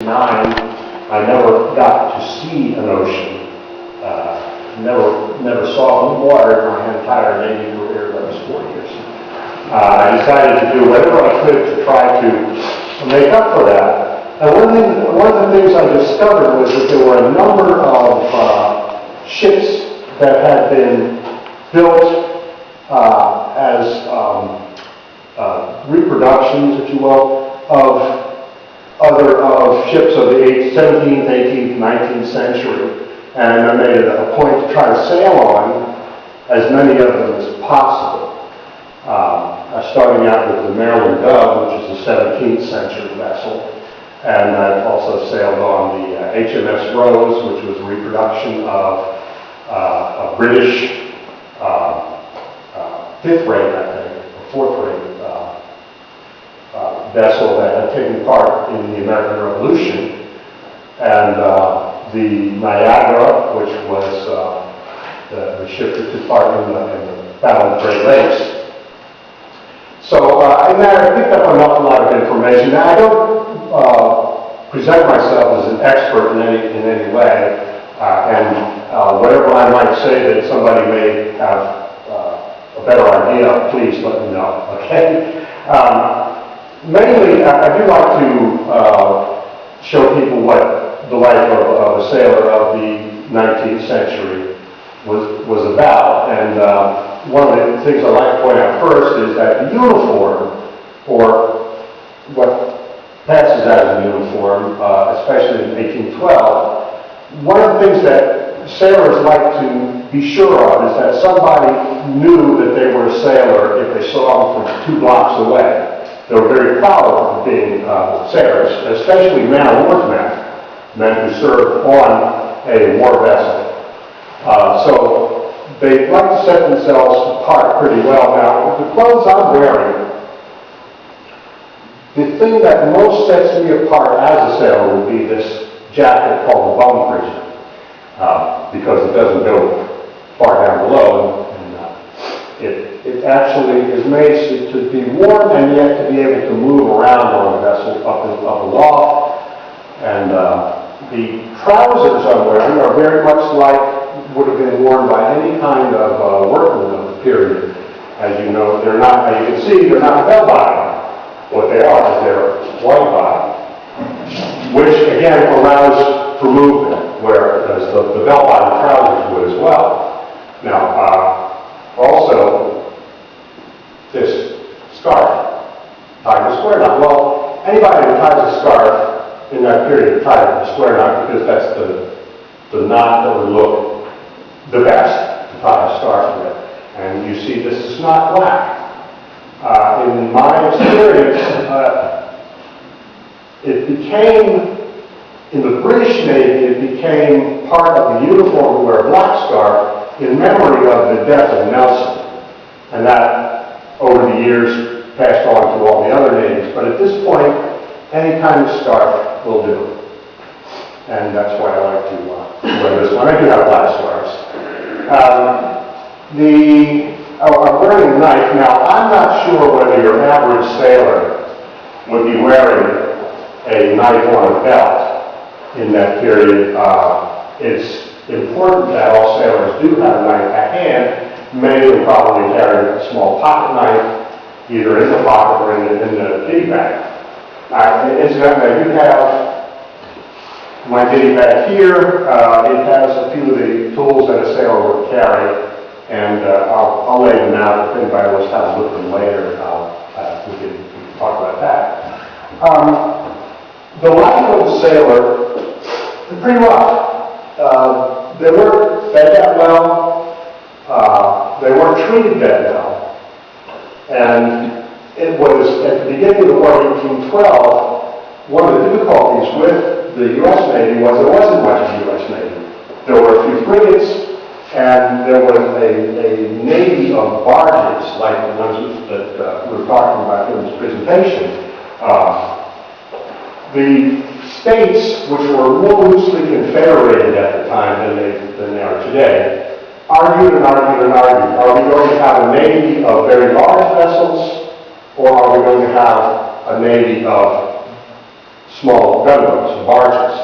9, I never got to see an ocean. Never saw blue water in my entire Navy career, that was 4 years. I decided to do whatever I could to try to make up for that. And one of the things I discovered was that there were a number of ships that had been built as reproductions, if you will, of ships of the 17th, 18th, 19th century. And I made it a point to try to sail on as many of them as possible. Starting out with the Maryland Dove, which is a 17th century vessel. And I've also sailed on the HMS Rose, which was a reproduction of a British 5th rate, I think, or 4th rate vessel that had taken part in the American Revolution. And the Niagara, which was the ship that took part in the Battle of the Great Lakes. So in that I picked up an awful lot of information. Now I don't present myself as an expert in any way, and whatever I might say that somebody may have a better idea, please let me know, okay? Mainly, I do like to show people what the life of a sailor of the 19th century was about. And one of the things I like to point out first is that the uniform, or what passes as a uniform, especially in 1812, one of the things that sailors like to be sure of is that somebody knew that they were a sailor if they saw them from 2 blocks away. They were very proud of being sailors, especially man-of-war men who served on a war vessel. So they like to set themselves apart pretty well. Now, the clothes I'm wearing, the thing that most sets me apart as a sailor would be this jacket called the bum prison, because it doesn't go far down below, and it actually is made to be warm and yet to be able to move around on a vessel up aloft. And the trousers I'm wearing are very much like would have been worn by any kind of workman of the period. As you know, they're not, as you can see, they're not bell bottom. What they are is they're wide bottom, which again allows for movement, whereas the bell bottom trousers would as well. Now, also, this scarf, tied a square knot. Well, anybody who ties a scarf in that period tied a square knot because that's the knot that would look the best to tie a scarf with. And you see this is not black. In my experience, it became, in the British Navy, it became part of the uniform to wear a black scarf in memory of the death of Nelson. And that, over the years, passed on to all the other navies. But at this point, any kind of scarf will do. And that's why I like to wear this one. I do have black scarves. I'm wearing a knife. Now, I'm not sure whether your average sailor would be wearing a knife on a belt in that period. It's important that all sailors do have a knife at hand. Many will probably carry a small pocket knife, either in the pocket or in the ditty bag. Incidentally, I do have my ditty bag here. It has a few of the tools that a sailor would carry, and I'll lay them out. If anybody wants to have a look at them later, we can talk about that. The life of a sailor is pretty rough. They weren't fed that well. They weren't treated that well. And it was, at the beginning of the war of 1812, one of the difficulties with the U.S. Navy was there wasn't much of the U.S. Navy. There were a few frigates, and there was a navy of barges, like the ones that we were talking about in this presentation. The states, which were more loosely confederated at the time than they are today, argued and argued and argued. Are we going to have a navy of very large vessels, or are we going to have a navy of small gunboats, barges.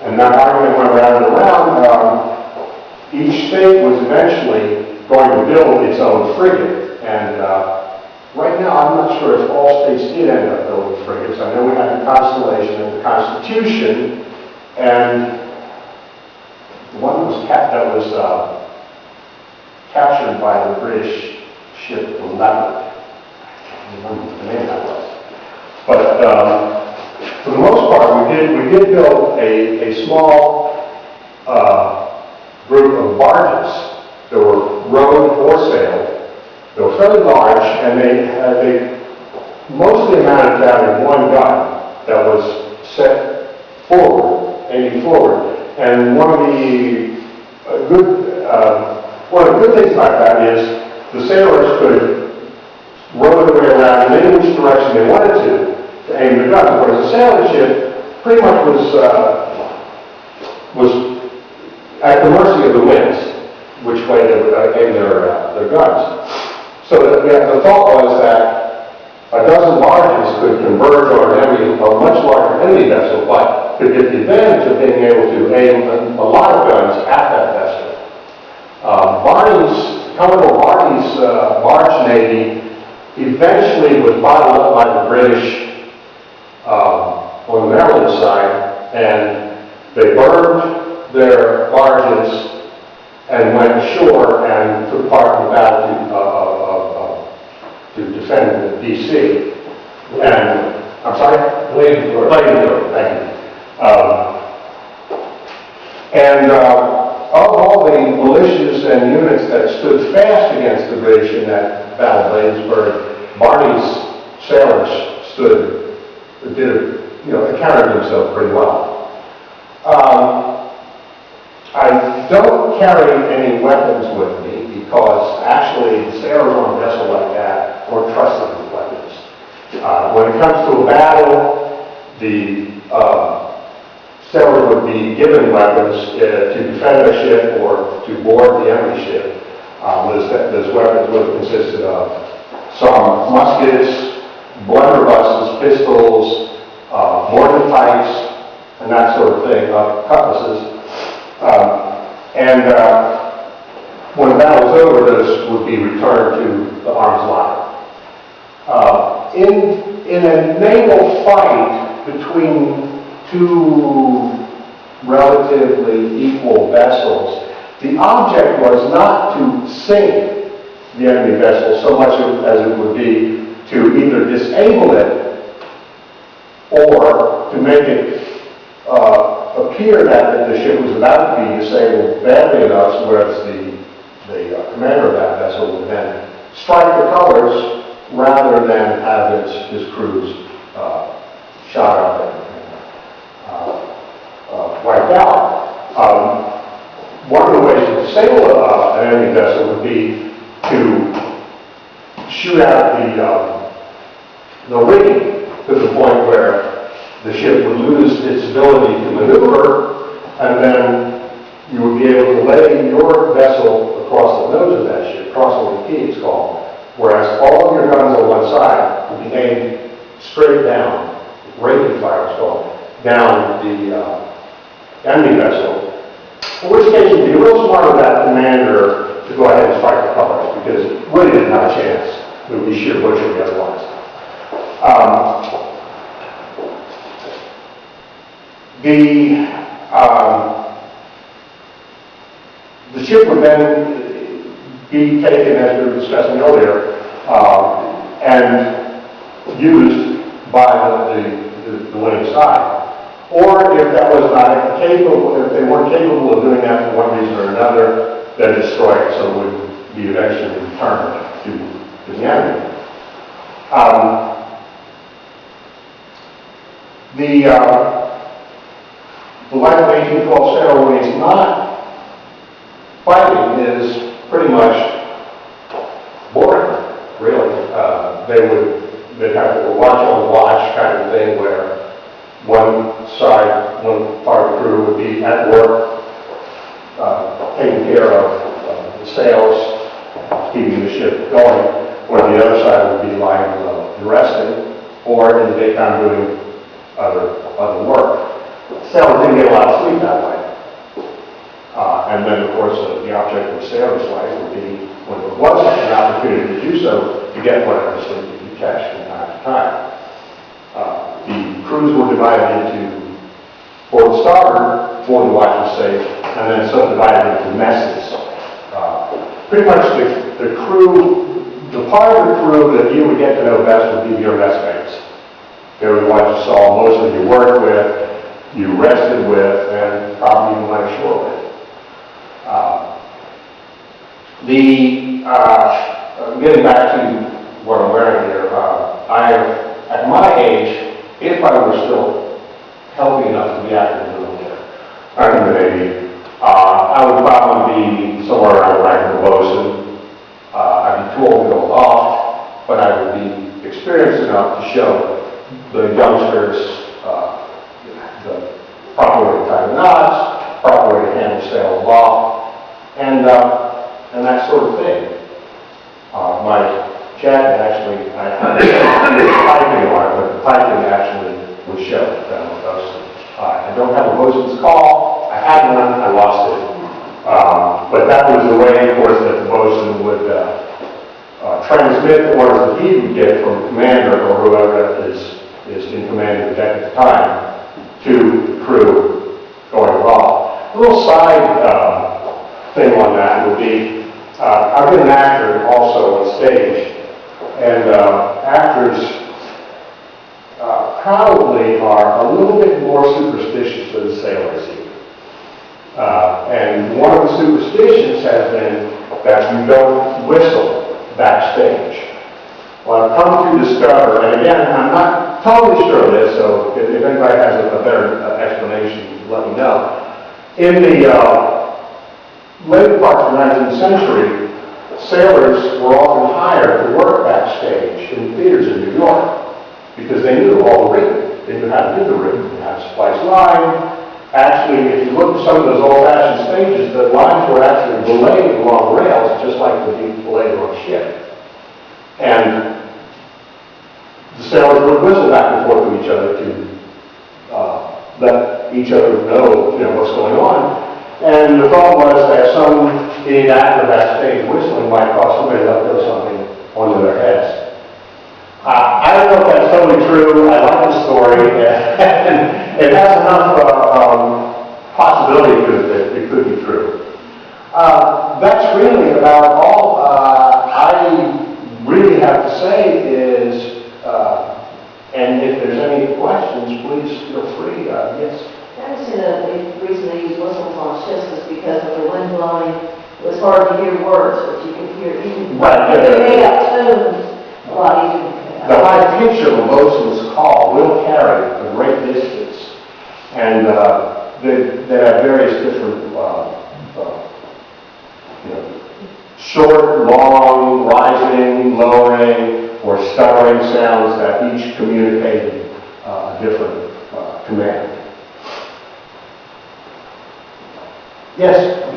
And that argument went round and around. Each state was eventually going to build its own frigate. And right now, I'm not sure if all states did end up building frigates. I know we had the Constellation and the Constitution, and the one that was captured by the British ship, the Leopard. I don't remember what the name that was. But for the most part, we did build a small group of barges that were rowed or sailed. They were fairly large, and they mostly amounted to having one gun that was set forward, aiming forward. And one of the good things about that is the sailors could row their way around in any which direction they wanted to aim the gun. Whereas a sailing ship pretty much was at the mercy of the winds, which way they would aim their guns. So the thought was that a dozen barges could converge on a much larger enemy vessel, but could get the advantage of being able to aim a lot of guns at that vessel. Commodore Barney's barge navy eventually was bottled up by the British on the Maryland side, and they burned their barges and went ashore and took part in the battle to defend D.C. And, I'm sorry? Bladensburg, thank you. Of all the militias and units that stood fast against the British in that battle of Bladensburg, Barney's sailors accounted themselves pretty well. I don't carry any weapons with me because actually the sailors on a vessel like that weren't trusted with weapons. When it comes to a battle, the sailors would be given weapons to defend their ship or to board the enemy ship. Those weapons would have consisted of some muskets, blunderbusses, pistols, mortar pipes, and that sort of thing, cutlasses. When the battle was over, those would be returned to the arms locker. In a naval fight between two relatively equal vessels, the object was not to sink the enemy vessel so much as it would be to either disable it or to make it appear that the ship was about to be disabled badly enough so whereas the commander of that vessel would then strike the colors rather than have his crews shot up and wiped out. One of the ways to disable an enemy vessel would be to shoot out the rigging to the point where the ship would lose its ability to maneuver, and then you would be able to lay your vessel across the nose of that ship, crossing the key it's called, whereas all of your guns on one side would be aimed straight down, raking fire it's called, down the enemy vessel. In which case it would be a real smart of that commander to go ahead and strike the colors, because it really didn't have a chance. It would be sheer butchery otherwise. The ship would then be taken, as we were discussing earlier, and used by the winning side. Or if that was not capable, if they weren't capable of doing that for one reason or another, then destroyed, so it would be eventually returned to the enemy. The life of 1812 sailor when he's not fighting is pretty much boring, really. They'd have to watch on watch kind of thing where one part of the crew would be at work, taking care of the sails, keeping the ship going, where the other side would be lying below and resting, or in the daytime doing other work. Sailors didn't get a lot of sleep that way. And then, of course, the object of a sailor's life would be, when there was an opportunity to do so, to get whatever sleep you could catch from time to time. The crews were divided into port starboard, for the watch was safe, and then subdivided into messes. Pretty much the crew, the part of the crew that you would get to know best would be your messmates. They were the ones you saw most of your work with, you rested with, and probably even went ashore with. Getting back to what I'm wearing here, at my age, if I were still healthy enough to be active in the military, I'm in the Navy, I would probably be somewhere around the rank of a bosun. I'd be too old to go aloft, but I would be experienced enough to show the youngsters the proper way to tie the knots, proper way to handle sail aloft, and that sort of thing. My jacket actually, I had piping on it, but the piping actually would show that I'm a bosun. I don't have a bosun's call. I had one, I lost it. But that was the way, of course, that the bosun would transmit orders that he would get from the commander or whoever is in command of the deck at the time to the crew going aloft. A little side thing on that would be, I've been an actor also on stage, and actors probably are a little bit more superstitious than sailors even. And one of the superstitions has been that you don't whistle backstage. Well, I've come to discover, and again, I'm not totally sure of this, so if anybody has a better explanation, let me know. In the later part of the 19th century, sailors were often hired to work backstage in theaters in New York because they knew all the rigging. They knew how to do the rigging. They knew how to splice line. Actually, if you look at some of those old-fashioned stages, the lines were actually belayed along rails, just like they'd be belayed on a ship. And the sailors would whistle back and forth with each other to let each other know, what's going on. And the thought was that some being actor backstage whistling might cause somebody to let go something onto their heads. I don't know if that's totally true. I like the story, and it has enough possibility to it that it could be true. That's really about all I really have to say is, and if there's any questions, please feel free. Yes? I understand that the reason they use whistles on ships is because of the wind blowing. It was hard to hear words, but you could hear even made up tunes a lot easier. The high pitch of a bosun's call will carry a great distance, and they have various different, short, long, rising, lowering, or stuttering sounds that each communicate a different command. Yes?